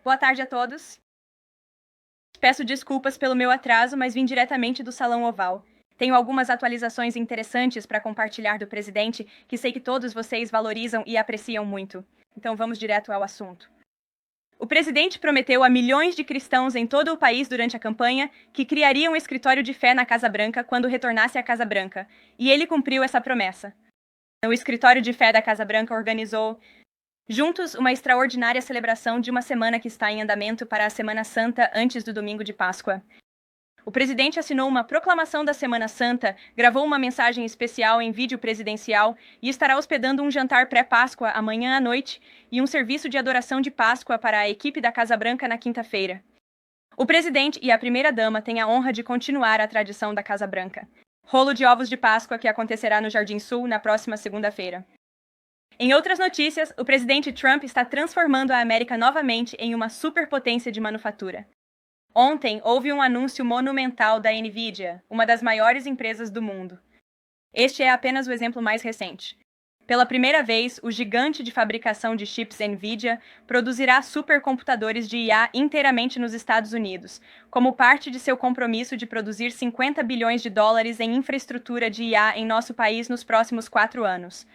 Boa tarde a todos. Peço desculpas pelo meu atraso, mas vim diretamente do Salão Oval. Tenho algumas atualizações interessantes para compartilhar do presidente, que sei que todos vocês valorizam e apreciam muito. Então vamos direto ao assunto. O presidente prometeu a milhões de cristãos em todo o país durante a campanha que criaria um escritório de fé na Casa Branca quando retornasse à Casa Branca, e ele cumpriu essa promessa. O escritório de fé da Casa Branca organizou juntos uma extraordinária celebração de uma semana que está em andamento para a Semana Santa antes do domingo de Páscoa. O presidente assinou uma proclamação da Semana Santa, gravou uma mensagem especial em vídeo presidencial e estará hospedando um jantar pré-Páscoa amanhã à noite e um serviço de adoração de Páscoa para a equipe da Casa Branca na quinta-feira. O presidente e a primeira-dama têm a honra de continuar a tradição da Casa Branca. Rolo de ovos de Páscoa que acontecerá no Jardim Sul na próxima segunda-feira. Em outras notícias, o presidente Trump está transformando a América novamente em uma superpotência de manufatura. Ontem, houve um anúncio monumental da NVIDIA, uma das maiores empresas do mundo. Este é apenas o exemplo mais recente. Pela primeira vez, o gigante de fabricação de chips NVIDIA produzirá supercomputadores de IA inteiramente nos Estados Unidos, como parte de seu compromisso de produzir 50 bilhões de dólares em infraestrutura de IA em nosso país nos próximos 4 anos.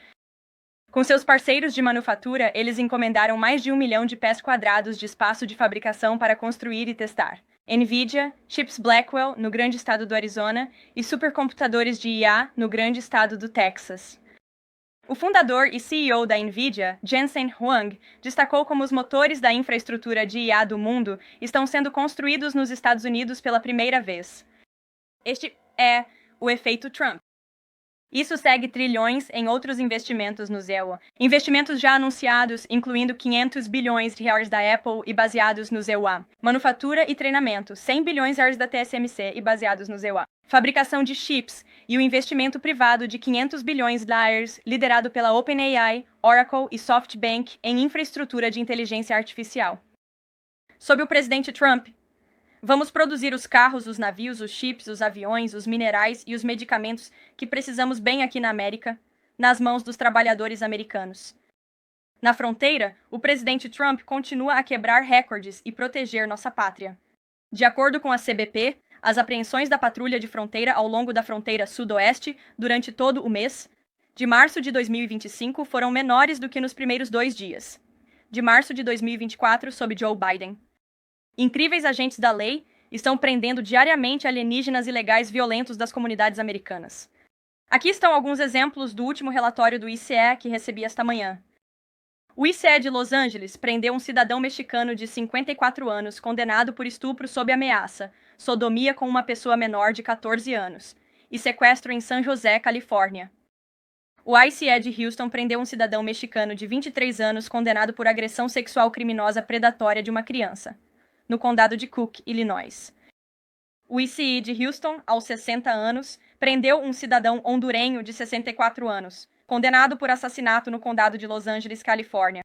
Com seus parceiros de manufatura, eles encomendaram mais de 1 milhão de pés quadrados de espaço de fabricação para construir e testar NVIDIA, chips Blackwell, no grande estado do Arizona, e supercomputadores de IA, no grande estado do Texas. O fundador e CEO da NVIDIA, Jensen Huang, destacou como os motores da infraestrutura de IA do mundo estão sendo construídos nos Estados Unidos pela primeira vez. Este é o efeito Trump. Isso segue trilhões em outros investimentos no ZEWA. Investimentos já anunciados, incluindo 500 bilhões de reais da Apple e baseados no ZEWA. Manufatura e treinamento, 100 bilhões de reais da TSMC e baseados no ZEWA. Fabricação de chips e o investimento privado de 500 bilhões de dólares, liderado pela OpenAI, Oracle e SoftBank em infraestrutura de inteligência artificial. Sob o presidente Trump, vamos produzir os carros, os navios, os chips, os aviões, os minerais e os medicamentos que precisamos bem aqui na América, nas mãos dos trabalhadores americanos. Na fronteira, o presidente Trump continua a quebrar recordes e proteger nossa pátria. De acordo com a CBP, as apreensões da patrulha de fronteira ao longo da fronteira sudoeste durante todo o mês de março de 2025 foram menores do que nos primeiros 2 dias, de março de 2024, sob Joe Biden. Incríveis agentes da lei estão prendendo diariamente alienígenas ilegais violentos das comunidades americanas. Aqui estão alguns exemplos do último relatório do ICE que recebi esta manhã. O ICE de Los Angeles prendeu um cidadão mexicano de 54 anos condenado por estupro sob ameaça, sodomia com uma pessoa menor de 14 anos e sequestro em San José, Califórnia. O ICE de Houston prendeu um cidadão mexicano de 23 anos condenado por agressão sexual criminosa predatória de uma criança, no condado de Cook, Illinois. O ICI de Houston, aos 60 anos, prendeu um cidadão hondurenho de 64 anos, condenado por assassinato no condado de Los Angeles, Califórnia.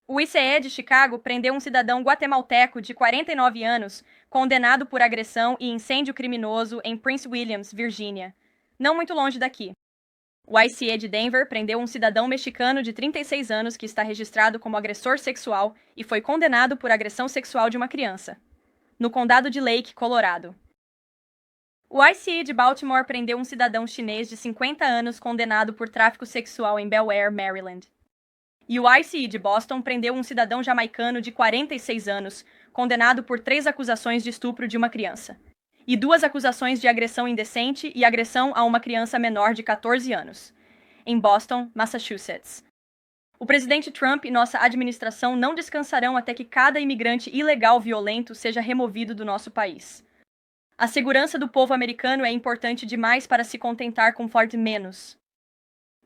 O ICE de Chicago prendeu um cidadão guatemalteco de 49 anos, condenado por agressão e incêndio criminoso em Prince William, Virgínia, não muito longe daqui. O ICE de Denver prendeu um cidadão mexicano de 36 anos que está registrado como agressor sexual e foi condenado por agressão sexual de uma criança, no condado de Lake, Colorado. O ICE de Baltimore prendeu um cidadão chinês de 50 anos condenado por tráfico sexual em Bel Air, Maryland. E o ICE de Boston prendeu um cidadão jamaicano de 46 anos, condenado por 3 acusações de estupro de uma criança e 2 acusações de agressão indecente e agressão a uma criança menor de 14 anos, em Boston, Massachusetts. O presidente Trump e nossa administração não descansarão até que cada imigrante ilegal violento seja removido do nosso país. A segurança do povo americano é importante demais para se contentar com forte menos.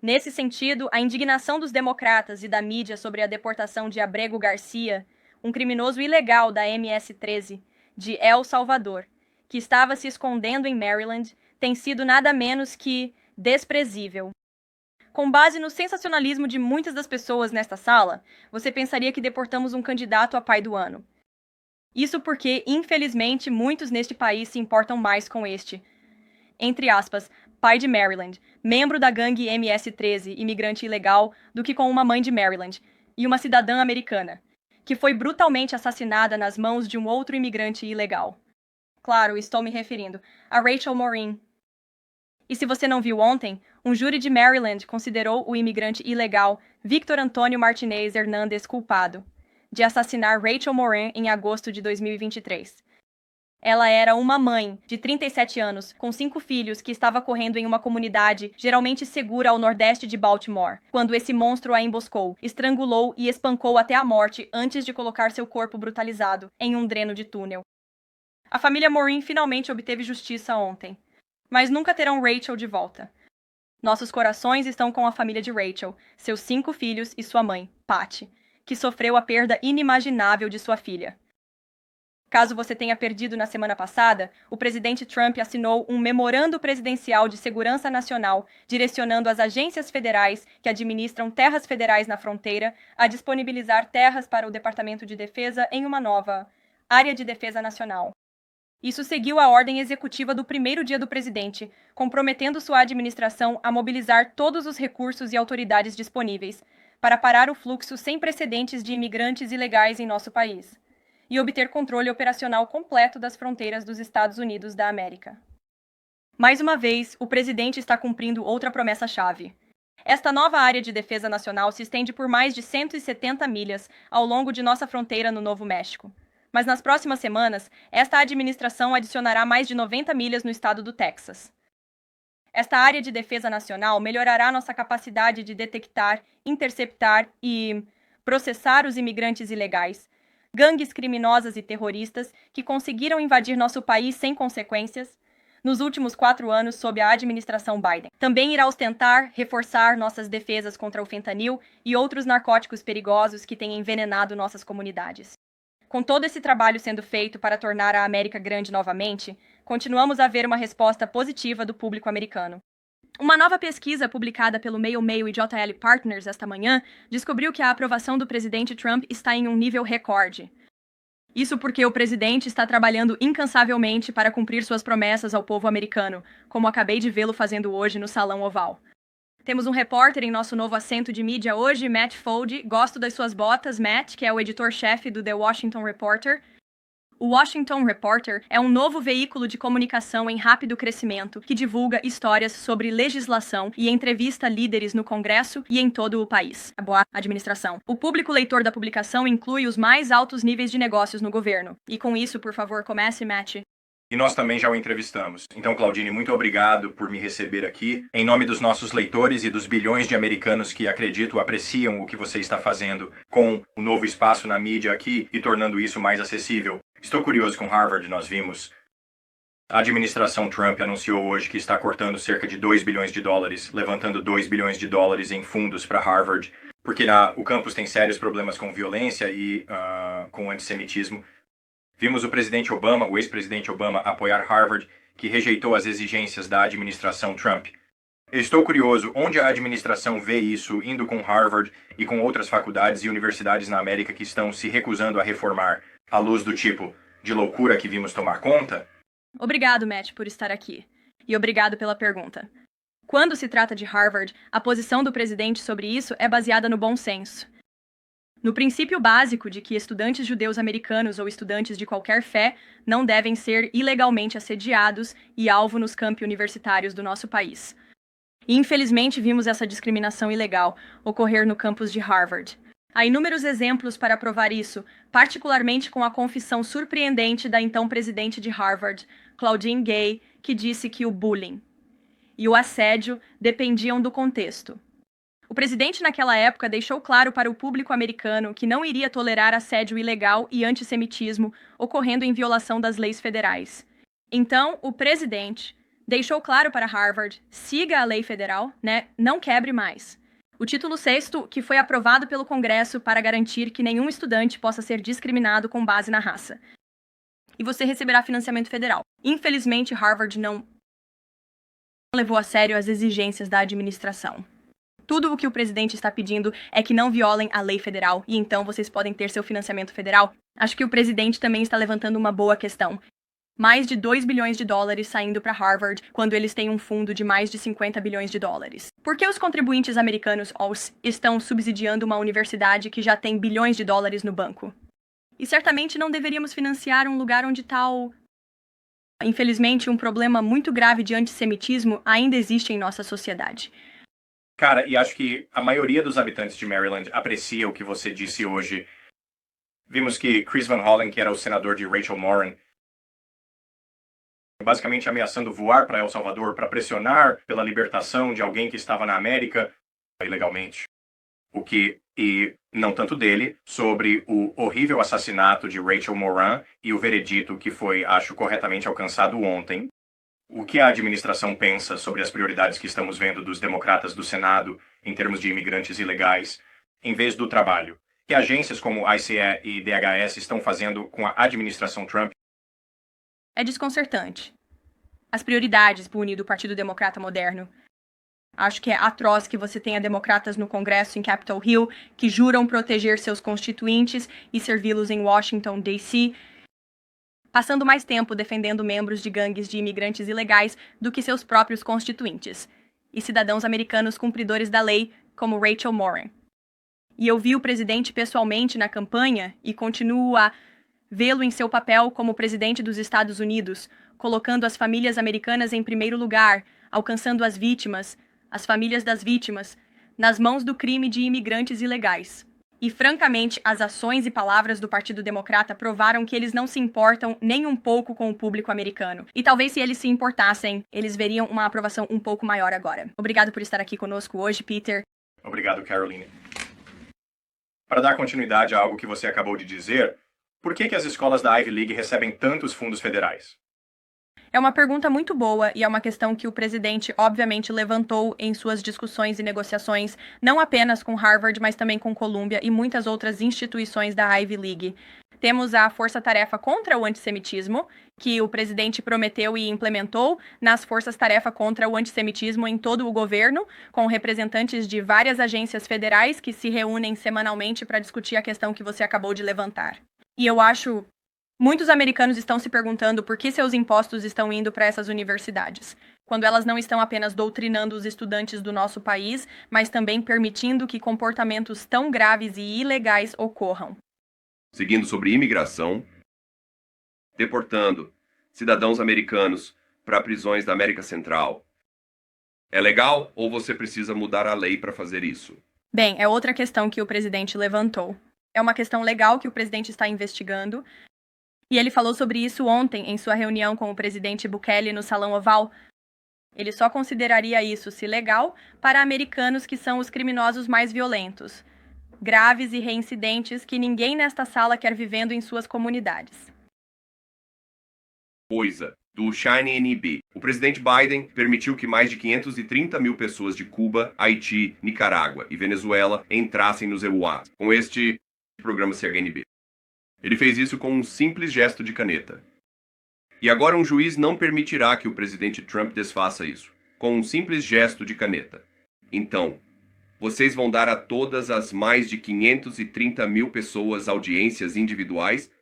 Nesse sentido, a indignação dos democratas e da mídia sobre a deportação de Abrego Garcia, um criminoso ilegal da MS-13, de El Salvador, que estava se escondendo em Maryland, tem sido nada menos que desprezível. Com base no sensacionalismo de muitas das pessoas nesta sala, você pensaria que deportamos um candidato a pai do ano. Isso porque, infelizmente, muitos neste país se importam mais com este, entre aspas, pai de Maryland, membro da gangue MS-13, imigrante ilegal, do que com uma mãe de Maryland e uma cidadã americana, que foi brutalmente assassinada nas mãos de um outro imigrante ilegal. Claro, estou me referindo a Rachel Morin. E se você não viu ontem, um júri de Maryland considerou o imigrante ilegal Victor Antônio Martinez Hernandes culpado de assassinar Rachel Morin em agosto de 2023. Ela era uma mãe de 37 anos, com 5 filhos, que estava correndo em uma comunidade geralmente segura ao nordeste de Baltimore, quando esse monstro a emboscou, estrangulou e espancou até a morte antes de colocar seu corpo brutalizado em um dreno de túnel. A família Morin finalmente obteve justiça ontem, mas nunca terão Rachel de volta. Nossos corações estão com a família de Rachel, seus 5 filhos e sua mãe, Patty, que sofreu a perda inimaginável de sua filha. Caso você tenha perdido na semana passada, o presidente Trump assinou um memorando presidencial de segurança nacional direcionando as agências federais que administram terras federais na fronteira a disponibilizar terras para o Departamento de Defesa em uma nova área de defesa nacional. Isso seguiu a ordem executiva do primeiro dia do presidente, comprometendo sua administração a mobilizar todos os recursos e autoridades disponíveis para parar o fluxo sem precedentes de imigrantes ilegais em nosso país e obter controle operacional completo das fronteiras dos Estados Unidos da América. Mais uma vez, o presidente está cumprindo outra promessa-chave. Esta nova área de defesa nacional se estende por mais de 170 milhas ao longo de nossa fronteira no Novo México. Mas nas próximas semanas, esta administração adicionará mais de 90 milhas no estado do Texas. Esta área de defesa nacional melhorará nossa capacidade de detectar, interceptar e processar os imigrantes ilegais, gangues criminosas e terroristas que conseguiram invadir nosso país sem consequências nos últimos 4 anos sob a administração Biden. Também irá ostentar reforçar nossas defesas contra o fentanil e outros narcóticos perigosos que têm envenenado nossas comunidades. Com todo esse trabalho sendo feito para tornar a América grande novamente, continuamos a ver uma resposta positiva do público americano. Uma nova pesquisa publicada pelo Mail e JL Partners esta manhã descobriu que a aprovação do presidente Trump está em um nível recorde. Isso porque o presidente está trabalhando incansavelmente para cumprir suas promessas ao povo americano, como acabei de vê-lo fazendo hoje no Salão Oval. Temos um repórter em nosso novo assento de mídia hoje, Matt Foldy. Gosto das suas botas, Matt, que é o editor-chefe do The Washington Reporter. O Washington Reporter é um novo veículo de comunicação em rápido crescimento que divulga histórias sobre legislação e entrevista líderes no Congresso e em todo o país. A boa administração. O público leitor da publicação inclui os mais altos níveis de negócios no governo. E com isso, por favor, comece, Matt. E nós também já o entrevistamos. Então, Claudine, muito obrigado por me receber aqui. Em nome dos nossos leitores e dos bilhões de americanos que acredito apreciam o que você está fazendo com o novo espaço na mídia aqui e tornando isso mais acessível. Estou curioso com Harvard, nós vimos. A administração Trump anunciou hoje que está cortando cerca de 2 bilhões de dólares, levantando 2 bilhões de dólares em fundos para Harvard, porque o campus tem sérios problemas com violência e com antissemitismo. Vimos o presidente Obama, o ex-presidente Obama, apoiar Harvard, que rejeitou as exigências da administração Trump. Eu estou curioso onde a administração vê isso indo com Harvard e com outras faculdades e universidades na América que estão se recusando a reformar, à luz do tipo de loucura que vimos tomar conta? Obrigado, Matt, por estar aqui. E obrigado pela pergunta. Quando se trata de Harvard, a posição do presidente sobre isso é baseada no bom senso. No princípio básico de que estudantes judeus americanos ou estudantes de qualquer fé não devem ser ilegalmente assediados e alvo nos campi universitários do nosso país. E, infelizmente, vimos essa discriminação ilegal ocorrer no campus de Harvard. Há inúmeros exemplos para provar isso, particularmente com a confissão surpreendente da então presidente de Harvard, Claudine Gay, que disse que o bullying e o assédio dependiam do contexto. O presidente naquela época deixou claro para o público americano que não iria tolerar assédio ilegal e antissemitismo ocorrendo em violação das leis federais. Então, o presidente deixou claro para Harvard, siga a lei federal, não quebre mais. O título 6º, que foi aprovado pelo Congresso para garantir que nenhum estudante possa ser discriminado com base na raça. E você receberá financiamento federal. Infelizmente, Harvard não levou a sério as exigências da administração. Tudo o que o presidente está pedindo é que não violem a lei federal, e então vocês podem ter seu financiamento federal. Acho que o presidente também está levantando uma boa questão. Mais de 2 bilhões de dólares saindo para Harvard, quando eles têm um fundo de mais de 50 bilhões de dólares. Por que os contribuintes americanos estão subsidiando uma universidade que já tem bilhões de dólares no banco? E certamente não deveríamos financiar um lugar onde tal... Infelizmente, um problema muito grave de antissemitismo ainda existe em nossa sociedade. Cara, e acho que a maioria dos habitantes de Maryland aprecia o que você disse hoje. Vimos que Chris Van Hollen, que era o senador de Rachel Moran, basicamente ameaçando voar para El Salvador para pressionar pela libertação de alguém que estava na América ilegalmente. E não tanto dele, sobre o horrível assassinato de Rachel Moran e o veredito que foi, acho, corretamente alcançado ontem. O que a administração pensa sobre as prioridades que estamos vendo dos democratas do Senado em termos de imigrantes ilegais, em vez do trabalho que agências como ICE e DHS estão fazendo com a administração Trump? É desconcertante. As prioridades do Partido Democrata moderno. Acho que é atroz que você tenha democratas no Congresso em Capitol Hill que juram proteger seus constituintes e servi-los em Washington, D.C., passando mais tempo defendendo membros de gangues de imigrantes ilegais do que seus próprios constituintes, e cidadãos americanos cumpridores da lei, como Rachel Moran. E eu vi o presidente pessoalmente na campanha e continuo a vê-lo em seu papel como presidente dos Estados Unidos, colocando as famílias americanas em primeiro lugar, alcançando as vítimas, as famílias das vítimas, nas mãos do crime de imigrantes ilegais. E, francamente, as ações e palavras do Partido Democrata provaram que eles não se importam nem um pouco com o público americano. E talvez se eles se importassem, eles veriam uma aprovação um pouco maior agora. Obrigado por estar aqui conosco hoje, Peter. Obrigado, Caroline. Para dar continuidade a algo que você acabou de dizer, por que as escolas da Ivy League recebem tantos fundos federais? É uma pergunta muito boa e é uma questão que o presidente, obviamente, levantou em suas discussões e negociações, não apenas com Harvard, mas também com Columbia e muitas outras instituições da Ivy League. Temos a Força-Tarefa contra o Antissemitismo, que o presidente prometeu e implementou nas Forças-Tarefa contra o Antissemitismo em todo o governo, com representantes de várias agências federais que se reúnem semanalmente para discutir a questão que você acabou de levantar. E eu acho... Muitos americanos estão se perguntando por que seus impostos estão indo para essas universidades, quando elas não estão apenas doutrinando os estudantes do nosso país, mas também permitindo que comportamentos tão graves e ilegais ocorram. Seguindo sobre imigração, deportando cidadãos americanos para prisões da América Central. É legal ou você precisa mudar a lei para fazer isso? Bem, é outra questão que o presidente levantou. É uma questão legal que o presidente está investigando. E ele falou sobre isso ontem em sua reunião com o presidente Bukele no Salão Oval. Ele só consideraria isso, se legal, para americanos que são os criminosos mais violentos, graves e reincidentes que ninguém nesta sala quer vivendo em suas comunidades. Coisa do Shiny NB. O presidente Biden permitiu que mais de 530 mil pessoas de Cuba, Haiti, Nicarágua e Venezuela entrassem nos EUA com este programa CHNB. Ele fez isso com um simples gesto de caneta. E agora um juiz não permitirá que o presidente Trump desfaça isso, com um simples gesto de caneta. Então, vocês vão dar a todas as mais de 530 mil pessoas audiências individuais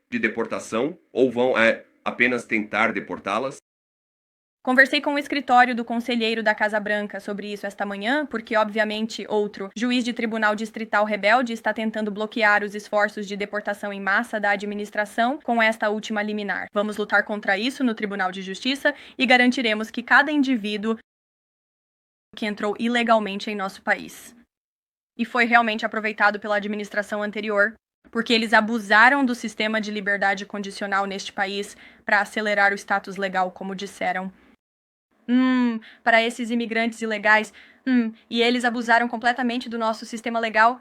de deportação ou vão apenas tentar deportá-las? Conversei com o escritório do conselheiro da Casa Branca sobre isso esta manhã, porque, obviamente, outro juiz de tribunal distrital rebelde está tentando bloquear os esforços de deportação em massa da administração com esta última liminar. Vamos lutar contra isso no Tribunal de Justiça e garantiremos que cada indivíduo que entrou ilegalmente em nosso país e foi realmente aproveitado pela administração anterior, porque eles abusaram do sistema de liberdade condicional neste país para acelerar o status legal, como disseram. Para esses imigrantes ilegais, e eles abusaram completamente do nosso sistema legal.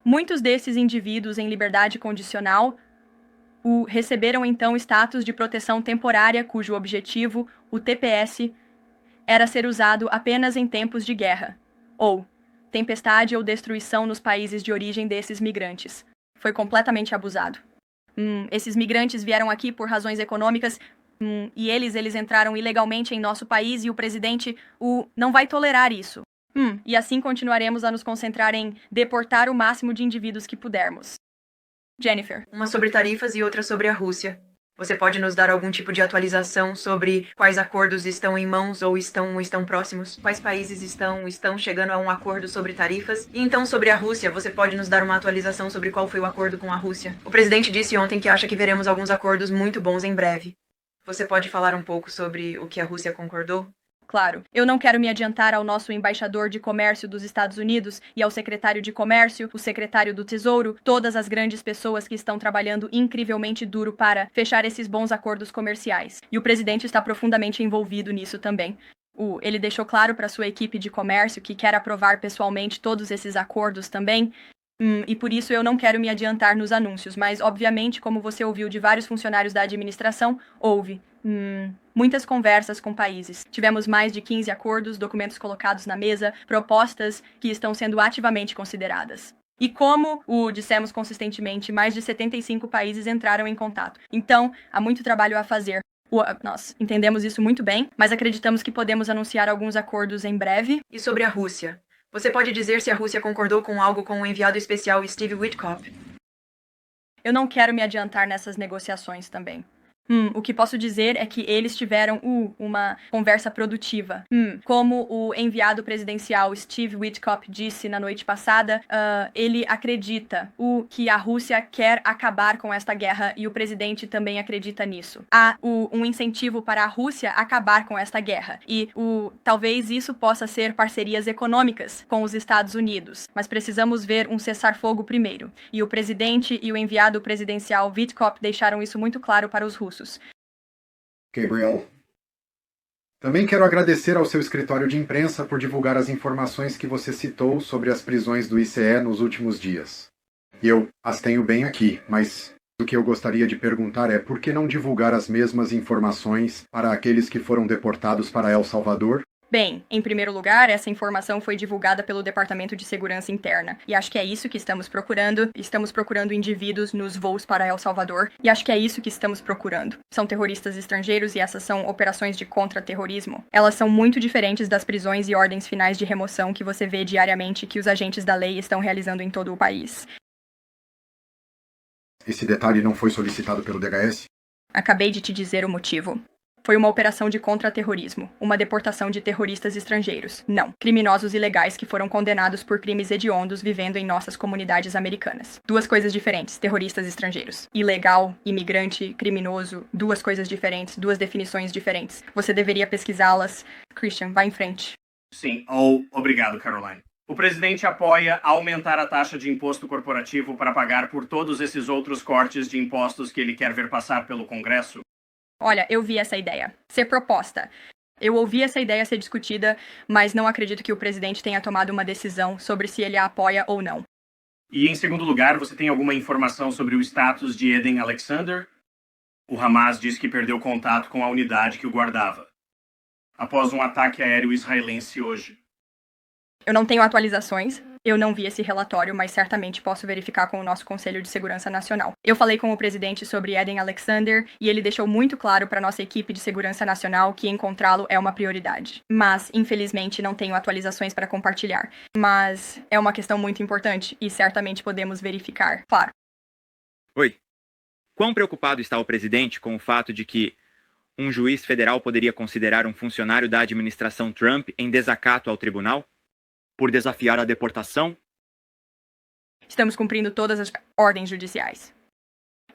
Muitos desses indivíduos em liberdade condicional receberam então status de proteção temporária, cujo objetivo, o TPS, era ser usado apenas em tempos de guerra, ou tempestade ou destruição nos países de origem desses migrantes. Foi completamente abusado. Esses migrantes vieram aqui por razões econômicas, e eles entraram ilegalmente em nosso país e o presidente não vai tolerar isso. E assim continuaremos a nos concentrar em deportar o máximo de indivíduos que pudermos. Jennifer. Uma sobre tarifas e outra sobre a Rússia. Você pode nos dar algum tipo de atualização sobre quais acordos estão em mãos ou estão próximos? Quais países estão chegando a um acordo sobre tarifas? E então sobre a Rússia, você pode nos dar uma atualização sobre qual foi o acordo com a Rússia? O presidente disse ontem que acha que veremos alguns acordos muito bons em breve. Você pode falar um pouco sobre o que a Rússia concordou? Claro, eu não quero me adiantar ao nosso embaixador de comércio dos Estados Unidos e ao secretário de comércio, o secretário do Tesouro, todas as grandes pessoas que estão trabalhando incrivelmente duro para fechar esses bons acordos comerciais. E o presidente está profundamente envolvido nisso também. Ele deixou claro para sua equipe de comércio que quer aprovar pessoalmente todos esses acordos também. E por isso eu não quero me adiantar nos anúncios, mas obviamente, como você ouviu de vários funcionários da administração, houve muitas conversas com países. Tivemos mais de 15 acordos, documentos colocados na mesa, propostas que estão sendo ativamente consideradas. E como dissemos consistentemente, mais de 75 países entraram em contato. Então, há muito trabalho a fazer. Nós entendemos isso muito bem, mas acreditamos que podemos anunciar alguns acordos em breve. E sobre a Rússia? Você pode dizer se a Rússia concordou com algo com o enviado especial Steve Witkoff? Eu não quero me adiantar nessas negociações também. O que posso dizer é que eles tiveram uma conversa produtiva. Como o enviado presidencial Steve Witkoff disse na noite passada, ele acredita que a Rússia quer acabar com esta guerra e o presidente também acredita nisso. Há um incentivo para a Rússia acabar com esta guerra e talvez isso possa ser parcerias econômicas com os Estados Unidos, mas precisamos ver um cessar-fogo primeiro. E o presidente e o enviado presidencial Witkoff deixaram isso muito claro para os russos. Gabriel. Também quero agradecer ao seu escritório de imprensa por divulgar as informações que você citou sobre as prisões do ICE nos últimos dias. Eu as tenho bem aqui, mas o que eu gostaria de perguntar é por que não divulgar as mesmas informações para aqueles que foram deportados para El Salvador? Bem, em primeiro lugar, essa informação foi divulgada pelo Departamento de Segurança Interna. E acho que é isso que estamos procurando. Estamos procurando indivíduos nos voos para El Salvador. E acho que é isso que estamos procurando. São terroristas estrangeiros e essas são operações de contra-terrorismo. Elas são muito diferentes das prisões e ordens finais de remoção que você vê diariamente que os agentes da lei estão realizando em todo o país. Esse detalhe não foi solicitado pelo DHS? Acabei de te dizer o motivo. Foi uma operação de contra-terrorismo, uma deportação de terroristas estrangeiros. Não, criminosos ilegais que foram condenados por crimes hediondos vivendo em nossas comunidades americanas. Duas coisas diferentes, terroristas estrangeiros. Ilegal, imigrante, criminoso, duas coisas diferentes, duas definições diferentes. Você deveria pesquisá-las. Christian, vá em frente. Sim, obrigado, Caroline. O presidente apoia aumentar a taxa de imposto corporativo para pagar por todos esses outros cortes de impostos que ele quer ver passar pelo Congresso? Olha, eu vi essa ideia ser proposta. Eu ouvi essa ideia ser discutida, mas não acredito que o presidente tenha tomado uma decisão sobre se ele a apoia ou não. E, em segundo lugar, você tem alguma informação sobre o status de Eden Alexander? O Hamas diz que perdeu contato com a unidade que o guardava, após um ataque aéreo israelense hoje. Eu não tenho atualizações, eu não vi esse relatório, mas certamente posso verificar com o nosso Conselho de Segurança Nacional. Eu falei com o presidente sobre Eden Alexander e ele deixou muito claro para nossa equipe de segurança nacional que encontrá-lo é uma prioridade. Mas, infelizmente, não tenho atualizações para compartilhar. Mas é uma questão muito importante e certamente podemos verificar, claro. Oi. Quão preocupado está o presidente com o fato de que um juiz federal poderia considerar um funcionário da administração Trump em desacato ao tribunal? Por desafiar a deportação? Estamos cumprindo todas as ordens judiciais.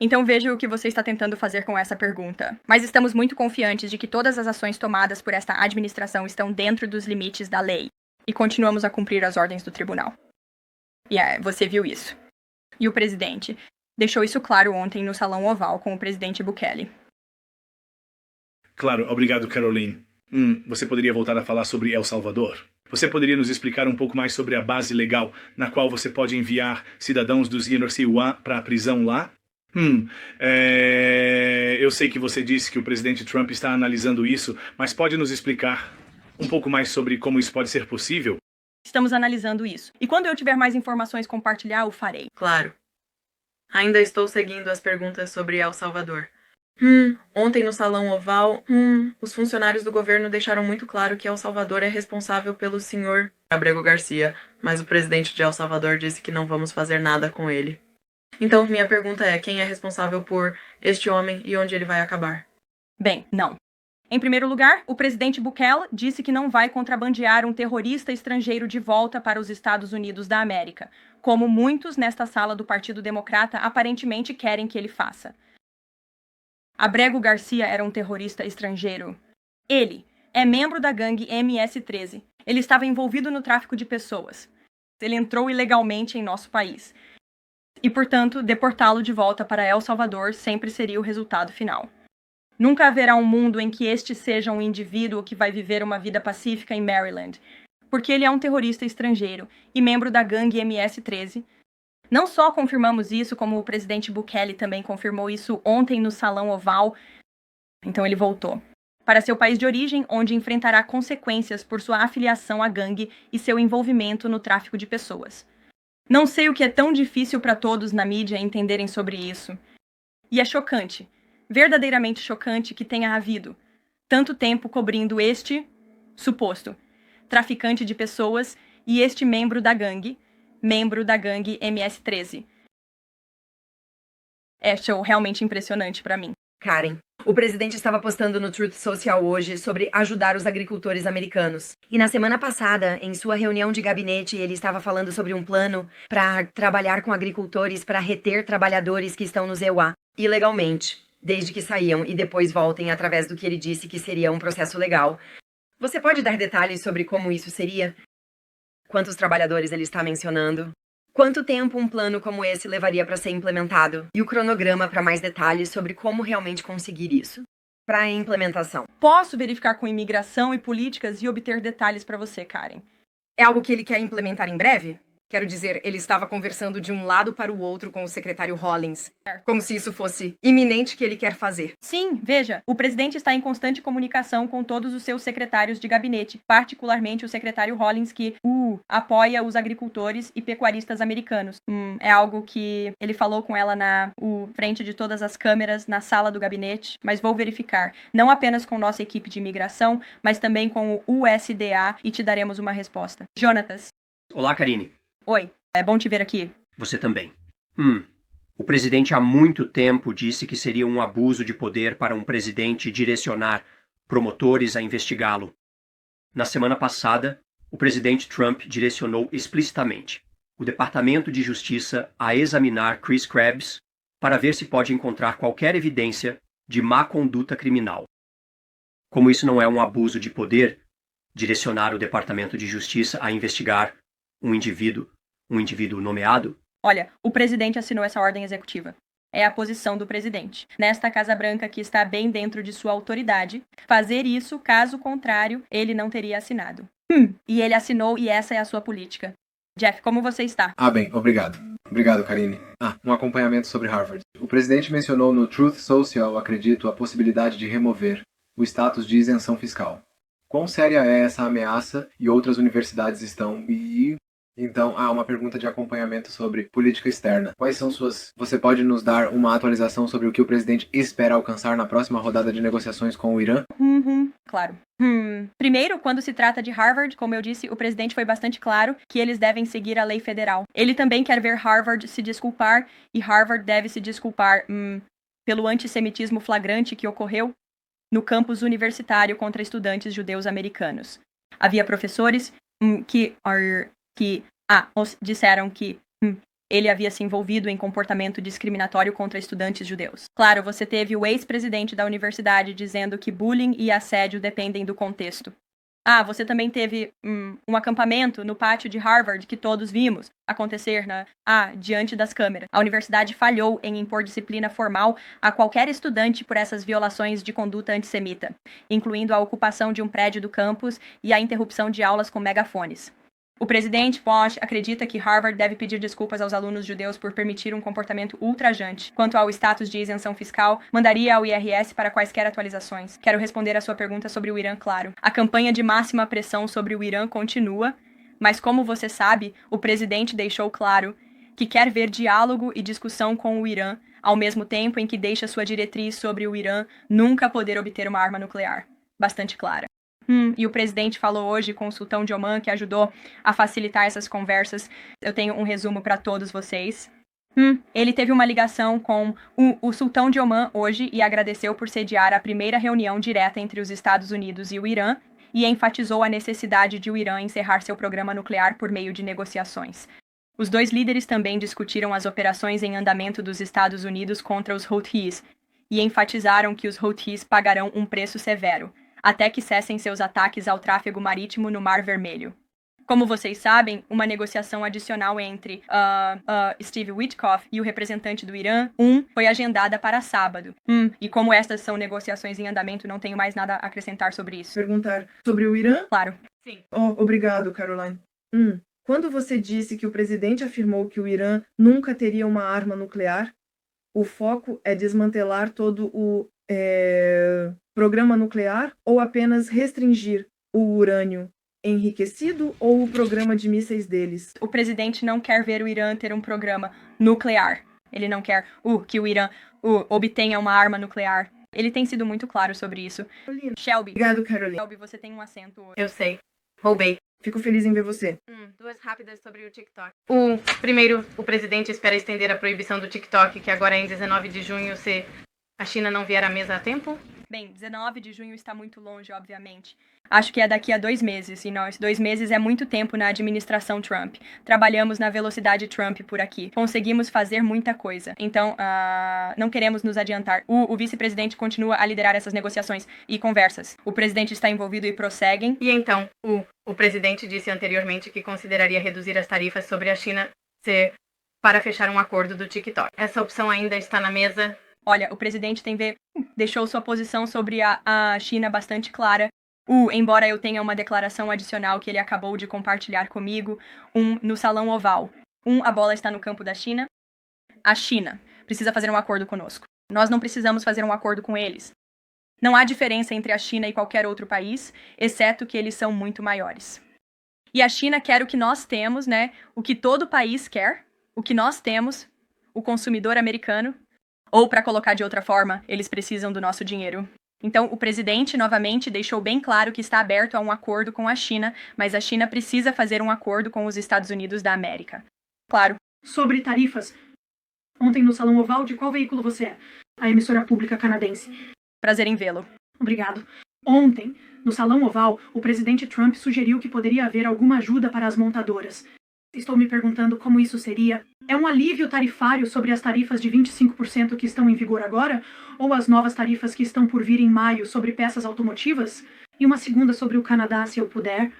Então veja o que você está tentando fazer com essa pergunta. Mas estamos muito confiantes de que todas as ações tomadas por esta administração estão dentro dos limites da lei. E continuamos a cumprir as ordens do tribunal. E você viu isso. E o presidente deixou isso claro ontem no Salão Oval com o presidente Bukele. Claro, obrigado, Caroline. Você poderia voltar a falar sobre El Salvador? Você poderia nos explicar um pouco mais sobre a base legal na qual você pode enviar cidadãos dos INRCUA para a prisão lá? Eu sei que você disse que o presidente Trump está analisando isso, mas pode nos explicar um pouco mais sobre como isso pode ser possível? Estamos analisando isso. E quando eu tiver mais informações compartilhar, eu farei. Claro. Ainda estou seguindo as perguntas sobre El Salvador. Ontem no Salão Oval, os funcionários do governo deixaram muito claro que El Salvador é responsável pelo senhor Abrego Garcia, mas o presidente de El Salvador disse que não vamos fazer nada com ele. Então, minha pergunta é, quem é responsável por este homem e onde ele vai acabar? Bem, não. Em primeiro lugar, o presidente Bukele disse que não vai contrabandear um terrorista estrangeiro de volta para os Estados Unidos da América, como muitos nesta sala do Partido Democrata aparentemente querem que ele faça. Abrego Garcia era um terrorista estrangeiro. Ele é membro da gangue MS-13. Ele estava envolvido no tráfico de pessoas. Ele entrou ilegalmente em nosso país. E, portanto, deportá-lo de volta para El Salvador sempre seria o resultado final. Nunca haverá um mundo em que este seja um indivíduo que vai viver uma vida pacífica em Maryland, porque ele é um terrorista estrangeiro e membro da gangue MS-13. Não só confirmamos isso, como o presidente Bukele também confirmou isso ontem no Salão Oval. Então ele voltou para seu país de origem, onde enfrentará consequências por sua afiliação à gangue e seu envolvimento no tráfico de pessoas. Não sei o que é tão difícil para todos na mídia entenderem sobre isso. E é chocante, verdadeiramente chocante que tenha havido tanto tempo cobrindo este suposto traficante de pessoas e este membro da gangue MS-13. É show realmente impressionante para mim. Karen, o presidente estava postando no Truth Social hoje sobre ajudar os agricultores americanos. E na semana passada, em sua reunião de gabinete, ele estava falando sobre um plano para trabalhar com agricultores para reter trabalhadores que estão nos EUA ilegalmente, desde que saiam e depois voltem através do que ele disse que seria um processo legal. Você pode dar detalhes sobre como isso seria? Quantos trabalhadores ele está mencionando? Quanto tempo um plano como esse levaria para ser implementado? E o cronograma para mais detalhes sobre como realmente conseguir isso? Para a implementação. Posso verificar com imigração e políticas e obter detalhes para você, Karen. É algo que ele quer implementar em breve? Quero dizer, ele estava conversando de um lado para o outro com o secretário Hollins, como se isso fosse iminente que ele quer fazer. Sim, veja, o presidente está em constante comunicação com todos os seus secretários de gabinete, particularmente o secretário Hollins, que apoia os agricultores e pecuaristas americanos. É algo que ele falou com ela na frente de todas as câmeras na sala do gabinete, mas vou verificar, não apenas com nossa equipe de imigração, mas também com o USDA e te daremos uma resposta. Jonatas. Olá, Karine. Oi, é bom te ver aqui. Você também. O presidente há muito tempo disse que seria um abuso de poder para um presidente direcionar promotores a investigá-lo. Na semana passada, o presidente Trump direcionou explicitamente o Departamento de Justiça a examinar Chris Krebs para ver se pode encontrar qualquer evidência de má conduta criminal. Como isso não é um abuso de poder, direcionar o Departamento de Justiça a investigar um indivíduo nomeado? Olha, o presidente assinou essa ordem executiva. É a posição do presidente, nesta Casa Branca que está bem dentro de sua autoridade, fazer isso, caso contrário, ele não teria assinado. E ele assinou e essa é a sua política. Jeff, como você está? Bem, obrigado. Obrigado, Karine. Um acompanhamento sobre Harvard. O presidente mencionou no Truth Social, acredito, a possibilidade de remover o status de isenção fiscal. Quão séria é essa ameaça e outras universidades estão Então, uma pergunta de acompanhamento sobre política externa. Quais são suas... Você pode nos dar uma atualização sobre o que o presidente espera alcançar na próxima rodada de negociações com o Irã? Claro. Primeiro, quando se trata de Harvard, como eu disse, o presidente foi bastante claro que eles devem seguir a lei federal. Ele também quer ver Harvard se desculpar, e Harvard deve se desculpar pelo antissemitismo flagrante que ocorreu no campus universitário contra estudantes judeus americanos. Havia professores que disseram que ele havia se envolvido em comportamento discriminatório contra estudantes judeus. Claro, você teve o ex-presidente da universidade dizendo que bullying e assédio dependem do contexto. Você também teve um acampamento no pátio de Harvard que todos vimos acontecer diante das câmeras. A universidade falhou em impor disciplina formal a qualquer estudante por essas violações de conduta antissemita, incluindo a ocupação de um prédio do campus e a interrupção de aulas com megafones. O presidente Bush acredita que Harvard deve pedir desculpas aos alunos judeus por permitir um comportamento ultrajante. Quanto ao status de isenção fiscal, mandaria ao IRS para quaisquer atualizações. Quero responder a sua pergunta sobre o Irã, claro. A campanha de máxima pressão sobre o Irã continua, mas como você sabe, o presidente deixou claro que quer ver diálogo e discussão com o Irã, ao mesmo tempo em que deixa sua diretriz sobre o Irã nunca poder obter uma arma nuclear. Bastante clara. E o presidente falou hoje com o sultão de Omã, que ajudou a facilitar essas conversas. Eu tenho um resumo para todos vocês. Ele teve uma ligação com o sultão de Omã hoje e agradeceu por sediar a primeira reunião direta entre os Estados Unidos e o Irã e enfatizou a necessidade de o Irã encerrar seu programa nuclear por meio de negociações. Os dois líderes também discutiram as operações em andamento dos Estados Unidos contra os Houthis e enfatizaram que os Houthis pagarão um preço severo, até que cessem seus ataques ao tráfego marítimo no Mar Vermelho. Como vocês sabem, uma negociação adicional entre Steve Witkoff e o representante do Irã, foi agendada para sábado. E como estas são negociações em andamento, não tenho mais nada a acrescentar sobre isso. Perguntar sobre o Irã? Claro. Sim. Obrigado, Caroline. Quando você disse que o presidente afirmou que o Irã nunca teria uma arma nuclear, o foco é desmantelar todo o programa nuclear ou apenas restringir o urânio enriquecido ou o programa de mísseis deles? O presidente não quer ver o Irã ter um programa nuclear. Ele não quer que o Irã obtenha uma arma nuclear. Ele tem sido muito claro sobre isso. Carolina. Shelby. Obrigado, Caroline. Shelby, você tem um acento hoje. Eu sei. Roubei. Fico feliz em ver você. Duas rápidas sobre o TikTok. Primeiro, o presidente espera estender a proibição do TikTok, que agora é em 19 de junho, se a China não vier à mesa a tempo. Bem, 19 de junho está muito longe, obviamente. Acho que é daqui a 2 meses, e 2 meses é muito tempo na administração Trump. Trabalhamos na velocidade Trump por aqui. Conseguimos fazer muita coisa. Então, não queremos nos adiantar. O vice-presidente continua a liderar essas negociações e conversas. O presidente está envolvido e prosseguem. E então, o presidente disse anteriormente que consideraria reduzir as tarifas sobre a China para fechar um acordo do TikTok. Essa opção ainda está na mesa? Olha, o presidente deixou sua posição sobre a China bastante clara. Embora eu tenha uma declaração adicional que ele acabou de compartilhar comigo, no Salão Oval. A bola está no campo da China. A China precisa fazer um acordo conosco. Nós não precisamos fazer um acordo com eles. Não há diferença entre a China e qualquer outro país, exceto que eles são muito maiores. E a China quer o que nós temos, né? O que todo país quer, o que nós temos, o consumidor americano. Ou, para colocar de outra forma, eles precisam do nosso dinheiro. Então, o presidente, novamente, deixou bem claro que está aberto a um acordo com a China, mas a China precisa fazer um acordo com os Estados Unidos da América. Claro. Sobre tarifas. Ontem no Salão Oval, de qual veículo você é? A emissora pública canadense. Prazer em vê-lo. Obrigado. Ontem, no Salão Oval, o presidente Trump sugeriu que poderia haver alguma ajuda para as montadoras. Estou me perguntando como isso seria. É um alívio tarifário sobre as tarifas de 25% que estão em vigor agora? Ou as novas tarifas que estão por vir em maio sobre peças automotivas? E uma segunda sobre o Canadá, se eu puder.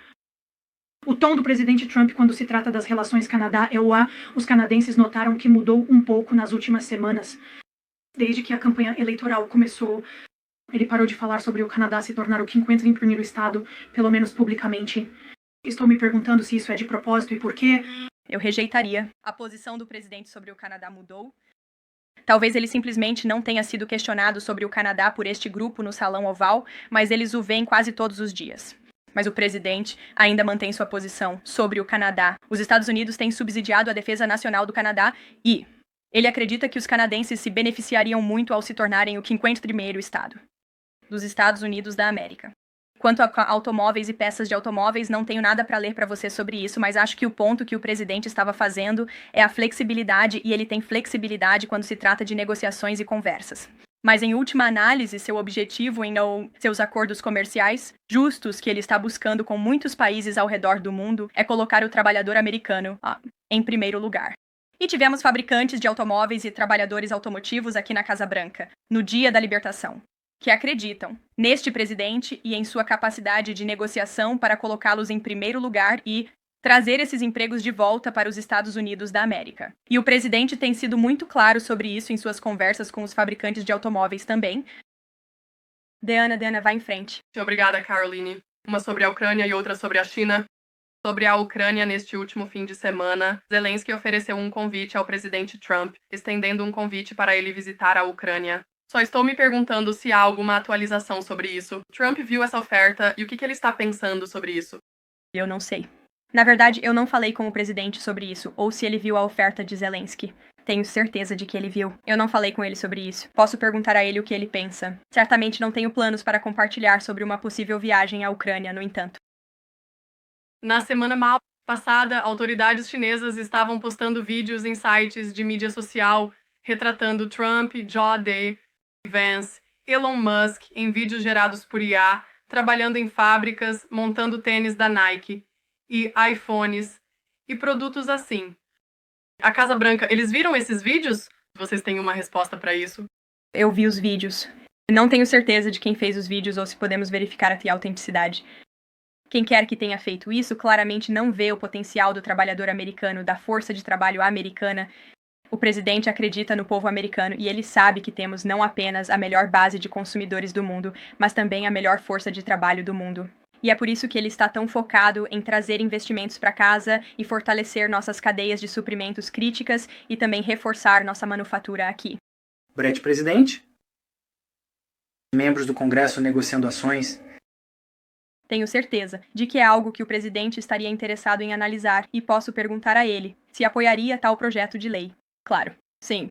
O tom do presidente Trump quando se trata das relações Canadá-EUA, os canadenses notaram que mudou um pouco nas últimas semanas. Desde que a campanha eleitoral começou, ele parou de falar sobre o Canadá se tornar o 51º estado, pelo menos publicamente. Estou me perguntando se isso é de propósito e por quê. Eu rejeitaria. A posição do presidente sobre o Canadá mudou. Talvez ele simplesmente não tenha sido questionado sobre o Canadá por este grupo no Salão Oval, mas eles o veem quase todos os dias. Mas o presidente ainda mantém sua posição sobre o Canadá. Os Estados Unidos têm subsidiado a defesa nacional do Canadá e ele acredita que os canadenses se beneficiariam muito ao se tornarem o 51º estado dos Estados Unidos da América. Quanto a automóveis e peças de automóveis, não tenho nada para ler para você sobre isso, mas acho que o ponto que o presidente estava fazendo é a flexibilidade, e ele tem flexibilidade quando se trata de negociações e conversas. Mas, em última análise, seu objetivo em seus acordos comerciais justos que ele está buscando com muitos países ao redor do mundo é colocar o trabalhador americano em primeiro lugar. E tivemos fabricantes de automóveis e trabalhadores automotivos aqui na Casa Branca, no Dia da Libertação, que acreditam neste presidente e em sua capacidade de negociação para colocá-los em primeiro lugar e trazer esses empregos de volta para os Estados Unidos da América. E o presidente tem sido muito claro sobre isso em suas conversas com os fabricantes de automóveis também. Diana, vai em frente. Obrigada, Caroline. Uma sobre a Ucrânia e outra sobre a China. Sobre a Ucrânia, neste último fim de semana, Zelensky ofereceu um convite ao presidente Trump, estendendo um convite para ele visitar a Ucrânia. Só estou me perguntando se há alguma atualização sobre isso. Trump viu essa oferta e o que ele está pensando sobre isso? Eu não sei. Na verdade, eu não falei com o presidente sobre isso, ou se ele viu a oferta de Zelensky. Tenho certeza de que ele viu. Eu não falei com ele sobre isso. Posso perguntar a ele o que ele pensa. Certamente não tenho planos para compartilhar sobre uma possível viagem à Ucrânia, no entanto. Na semana passada, autoridades chinesas estavam postando vídeos em sites de mídia social retratando Trump, J.D. Vance, Elon Musk em vídeos gerados por IA, trabalhando em fábricas, montando tênis da Nike e iPhones e produtos assim. A Casa Branca, eles viram esses vídeos? Vocês têm uma resposta para isso? Eu vi os vídeos. Não tenho certeza de quem fez os vídeos ou se podemos verificar a autenticidade. Quem quer que tenha feito isso claramente não vê o potencial do trabalhador americano, da força de trabalho americana. O presidente acredita no povo americano e ele sabe que temos não apenas a melhor base de consumidores do mundo, mas também a melhor força de trabalho do mundo. E é por isso que ele está tão focado em trazer investimentos para casa e fortalecer nossas cadeias de suprimentos críticas e também reforçar nossa manufatura aqui. Brett, presidente? Membros do Congresso negociando ações. Tenho certeza de que é algo que o presidente estaria interessado em analisar e posso perguntar a ele se apoiaria tal projeto de lei. Claro, sim.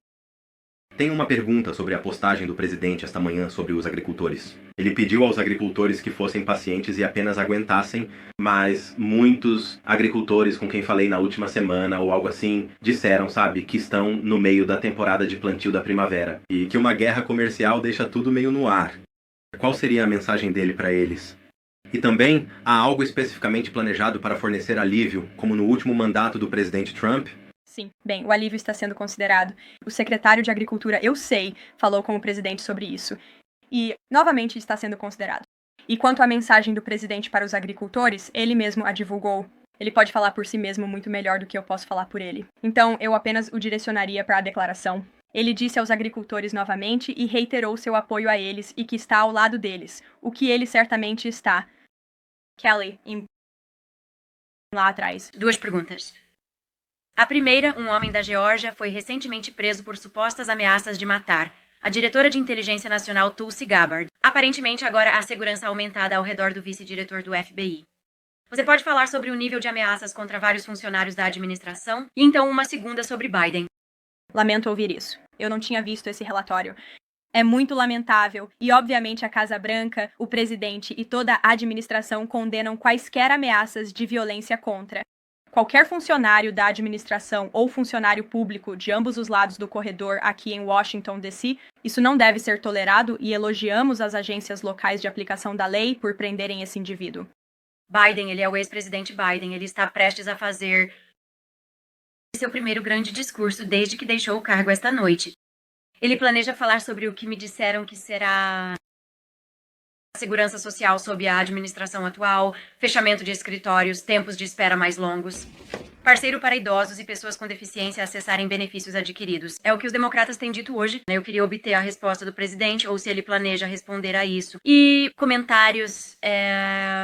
Tenho uma pergunta sobre a postagem do presidente esta manhã sobre os agricultores. Ele pediu aos agricultores que fossem pacientes e apenas aguentassem, mas muitos agricultores com quem falei na última semana ou algo assim disseram, sabe, que estão no meio da temporada de plantio da primavera e que uma guerra comercial deixa tudo meio no ar. Qual seria a mensagem dele para eles? E também, há algo especificamente planejado para fornecer alívio, como no último mandato do presidente Trump? Sim, bem, o alívio está sendo considerado. O secretário de Agricultura, eu sei, falou com o presidente sobre isso. E, novamente, está sendo considerado. E quanto à mensagem do presidente para os agricultores, ele mesmo a divulgou. Ele pode falar por si mesmo muito melhor do que eu posso falar por ele. Então, eu apenas o direcionaria para a declaração. Ele disse aos agricultores novamente e reiterou seu apoio a eles e que está ao lado deles, o que ele certamente está. Kelly, lá atrás. 2 perguntas. A primeira, um homem da Geórgia foi recentemente preso por supostas ameaças de matar a diretora de inteligência nacional Tulsi Gabbard. Aparentemente, agora há segurança aumentada ao redor do vice-diretor do FBI. Você pode falar sobre o nível de ameaças contra vários funcionários da administração? E então uma segunda sobre Biden. Lamento ouvir isso. Eu não tinha visto esse relatório. É muito lamentável e, obviamente, a Casa Branca, o presidente e toda a administração condenam quaisquer ameaças de violência contra qualquer funcionário da administração ou funcionário público de ambos os lados do corredor aqui em Washington, D.C., isso não deve ser tolerado e elogiamos as agências locais de aplicação da lei por prenderem esse indivíduo. Biden, ele é o ex-presidente Biden, ele está prestes a fazer seu primeiro grande discurso desde que deixou o cargo esta noite. Ele planeja falar sobre o que me disseram que será a segurança social sob a administração atual, fechamento de escritórios, tempos de espera mais longos, parceiro para idosos e pessoas com deficiência acessarem benefícios adquiridos. É o que os democratas têm dito hoje. Eu queria obter a resposta do presidente, ou se ele planeja responder a isso. E comentários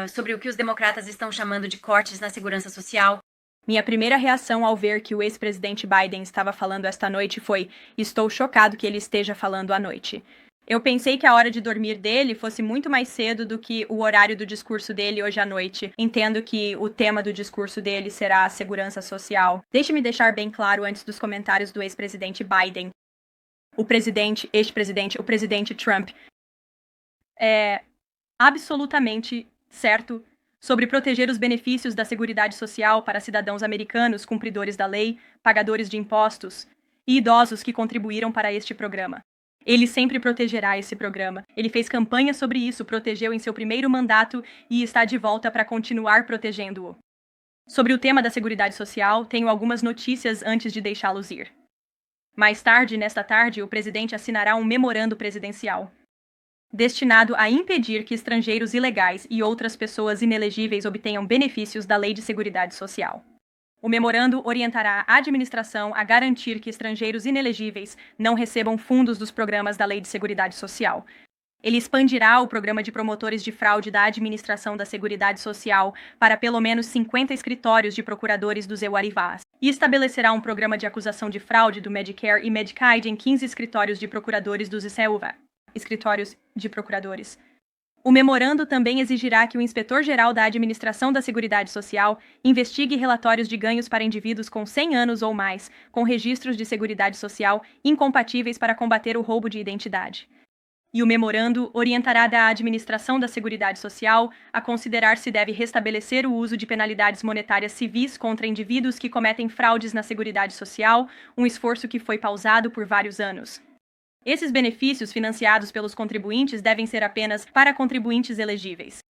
sobre o que os democratas estão chamando de cortes na segurança social. Minha primeira reação ao ver que o ex-presidente Biden estava falando esta noite foi: estou chocado que ele esteja falando à noite. Eu pensei que a hora de dormir dele fosse muito mais cedo do que o horário do discurso dele hoje à noite. Entendo que o tema do discurso dele será a segurança social. Deixe-me deixar bem claro antes dos comentários do ex-presidente Biden. O presidente Trump é absolutamente certo sobre proteger os benefícios da Seguridade Social para cidadãos americanos, cumpridores da lei, pagadores de impostos e idosos que contribuíram para este programa. Ele sempre protegerá esse programa. Ele fez campanha sobre isso, protegeu em seu primeiro mandato e está de volta para continuar protegendo-o. Sobre o tema da Seguridade Social, tenho algumas notícias antes de deixá-los ir. Mais tarde, nesta tarde, o presidente assinará um memorando presidencial destinado a impedir que estrangeiros ilegais e outras pessoas inelegíveis obtenham benefícios da Lei de Seguridade Social. O memorando orientará a administração a garantir que estrangeiros inelegíveis não recebam fundos dos programas da Lei de Seguridade Social. Ele expandirá o programa de promotores de fraude da administração da Seguridade Social para pelo menos 50 escritórios de procuradores dos EUARIVAs e estabelecerá um programa de acusação de fraude do Medicare e Medicaid em 15 escritórios de procuradores dos escritórios de procuradores. O memorando também exigirá que o inspetor-geral da Administração da Seguridade Social investigue relatórios de ganhos para indivíduos com 100 anos ou mais, com registros de Seguridade Social incompatíveis para combater o roubo de identidade. E o memorando orientará a administração da Seguridade Social a considerar se deve restabelecer o uso de penalidades monetárias civis contra indivíduos que cometem fraudes na Seguridade Social, um esforço que foi pausado por vários anos. Esses benefícios financiados pelos contribuintes devem ser apenas para contribuintes elegíveis.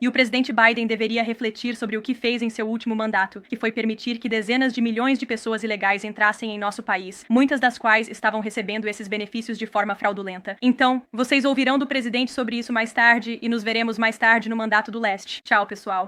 E o presidente Biden deveria refletir sobre o que fez em seu último mandato, que foi permitir que dezenas de milhões de pessoas ilegais entrassem em nosso país, muitas das quais estavam recebendo esses benefícios de forma fraudulenta. Então, vocês ouvirão do presidente sobre isso mais tarde e nos veremos mais tarde no mandato do leste. Tchau, pessoal.